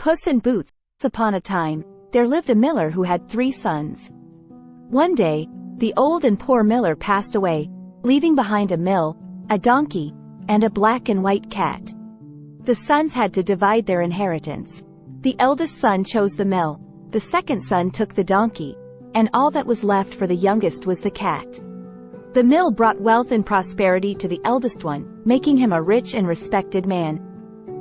Puss in Boots. Upon a time, there lived a miller who had 3 sons. One day, the old and poor miller passed away, leaving behind a mill, a donkey, and a black and white cat. The sons had to divide their inheritance. The eldest son chose the mill, the second son took the donkey, and all that was left for the youngest was the cat. The mill brought wealth and prosperity to the eldest one, making him a rich and respected man.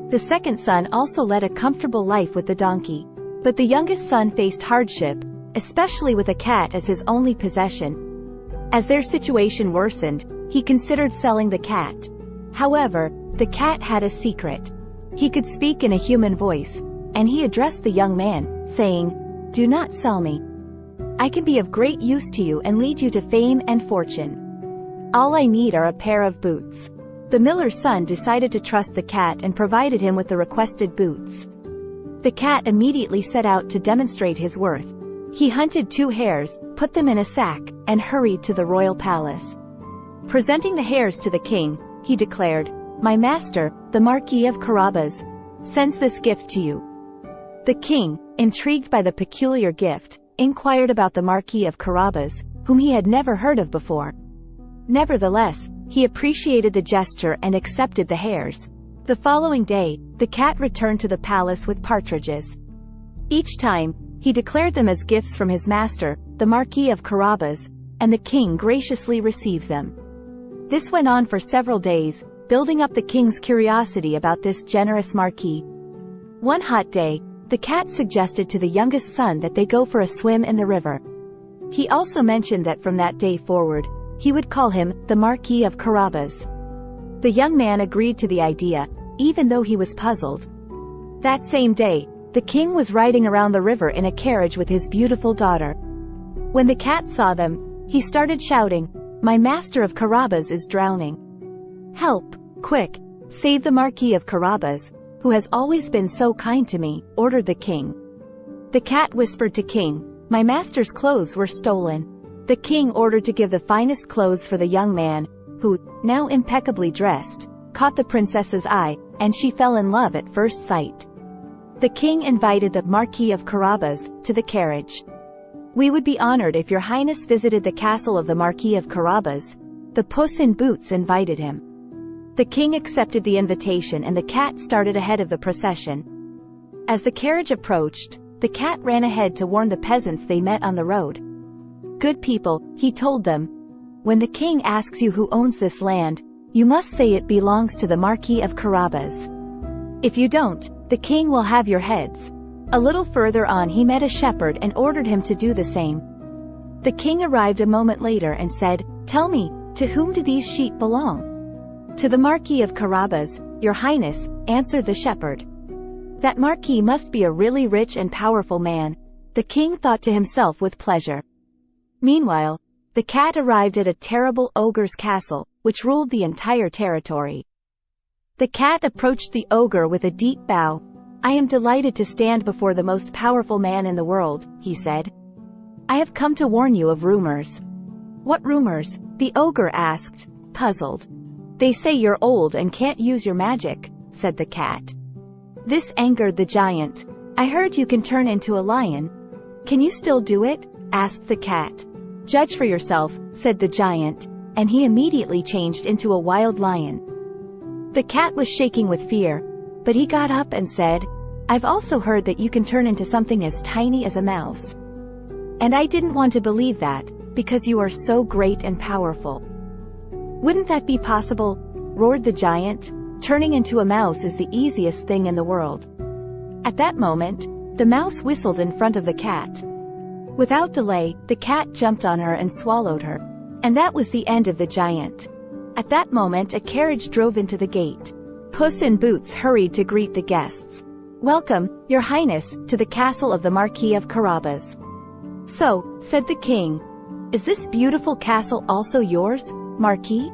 The second son also led a comfortable life with the donkey. But the youngest son faced hardship, especially with a cat as his only possession. As their situation worsened, he considered selling the cat. However, the cat had a secret. He could speak in a human voice, and he addressed the young man, saying, "Do not sell me. I can be of great use to you and lead you to fame and fortune. All I need are a pair of boots." The miller's son decided to trust the cat and provided him with the requested boots. The cat immediately set out to demonstrate his worth. He hunted 2 hares, put them in a sack, and hurried to the royal palace. Presenting the hares to the king, he declared, "My master, the Marquis of Carabas, sends this gift to you." The king, intrigued by the peculiar gift, inquired about the Marquis of Carabas, whom he had never heard of before. Nevertheless, he appreciated the gesture and accepted the hares. The following day, the cat returned to the palace with partridges. Each time, he declared them as gifts from his master, the Marquis of Carabas, and the king graciously received them. This went on for several days, building up the king's curiosity about this generous marquis. One hot day, the cat suggested to the youngest son that they go for a swim in the river. He also mentioned that from that day forward, he would call him the Marquis of Carabas. The young man agreed to the idea, even though he was puzzled. That same day, the king was riding around the river in a carriage with his beautiful daughter. When the cat saw them, he started shouting, "My master of Carabas is drowning. Help, quick, save the Marquis of Carabas, who has always been so kind to me," ordered the king. The cat whispered to king, "My master's clothes were stolen." The king ordered to give the finest clothes for the young man, who, now impeccably dressed, caught the princess's eye, and she fell in love at first sight. The king invited the Marquis of Carabas to the carriage. "We would be honored if your highness visited the castle of the Marquis of Carabas," the Puss in Boots invited him. The king accepted the invitation and the cat started ahead of the procession. As the carriage approached, the cat ran ahead to warn the peasants they met on the road. "Good people," he told them, "when the king asks you who owns this land, you must say it belongs to the Marquis of Carabas. If you don't, the king will have your heads." A little further on he met a shepherd and ordered him to do the same. The king arrived a moment later and said, "Tell me, to whom do these sheep belong?" "To the Marquis of Carabas, your highness," answered the shepherd. That marquis must be a really rich and powerful man, the king thought to himself with pleasure. Meanwhile, the cat arrived at a terrible ogre's castle, which ruled the entire territory. The cat approached the ogre with a deep bow. "I am delighted to stand before the most powerful man in the world," he said. "I have come to warn you of rumors." "What rumors?" the ogre asked, puzzled. "They say you're old and can't use your magic," said the cat. This angered the giant. "I heard you can turn into a lion. Can you still do it?" asked the cat. "Judge for yourself," said the giant, and he immediately changed into a wild lion. The cat was shaking with fear, but he got up and said, "I've also heard that you can turn into something as tiny as a mouse. And I didn't want to believe that, because you are so great and powerful." "Wouldn't that be possible?" roared the giant. "Turning into a mouse is the easiest thing in the world." At that moment, the mouse whistled in front of the cat. Without delay, the cat jumped on her and swallowed her. And that was the end of the giant. At that moment a carriage drove into the gate. Puss in Boots hurried to greet the guests. "Welcome, your highness, to the castle of the Marquis of Carabas." "So," said the king, "is this beautiful castle also yours, Marquis?"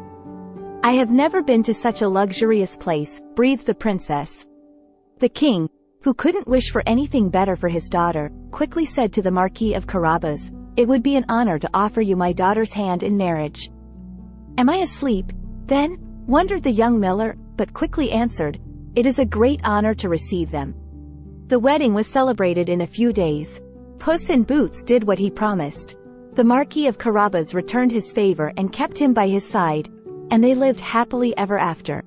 "I have never been to such a luxurious place," breathed the princess. The king, who couldn't wish for anything better for his daughter, quickly said to the Marquis of Carabas, "It would be an honor to offer you my daughter's hand in marriage." "Am I asleep, then?" wondered the young miller, but quickly answered, "It is a great honor to receive them." The wedding was celebrated in a few days. Puss in Boots did what he promised. The Marquis of Carabas returned his favor and kept him by his side, and they lived happily ever after.